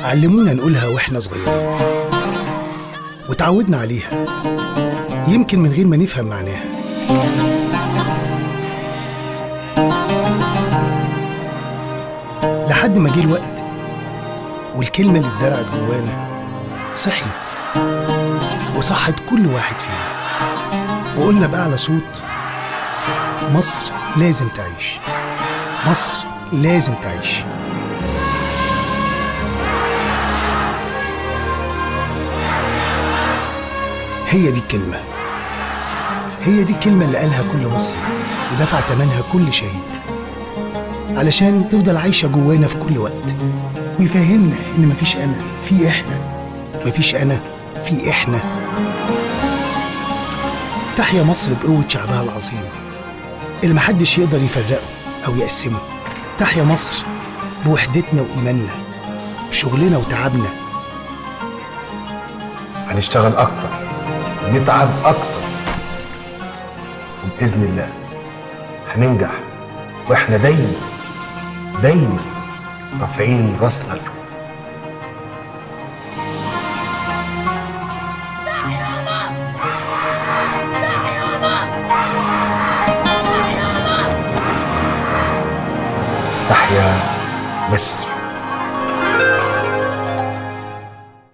علمونا نقولها واحنا صغيرين وتعودنا عليها، يمكن من غير ما نفهم معناها. لحد ما جه الوقت والكلمة اللي اتزرعت جوانا صحيت وصحت كل واحد فينا، وقلنا بأعلى صوت: مصر لازم تعيش، مصر لازم تعيش. هي دي الكلمة، هي دي الكلمة اللي قالها كل مصري ودفع ثمنها كل شهيد، علشان تفضل عايشة جوانا في كل وقت، ويفهمنا إن مفيش أنا في إحنا، مفيش أنا في إحنا. تحيا مصر بقوة شعبها العظيم اللي محدش يقدر يفرقه أو يقسمه. تحيا مصر بوحدتنا وإيماننا، بشغلنا وتعبنا. هنشتغل أكتر ونتعب أكتر، وبإذن الله هننجح، وإحنا دايما دايما رافعين راسنا لفوق. تحيا مصر! تحيا مصر! تحيا مصر! تحيا مصر!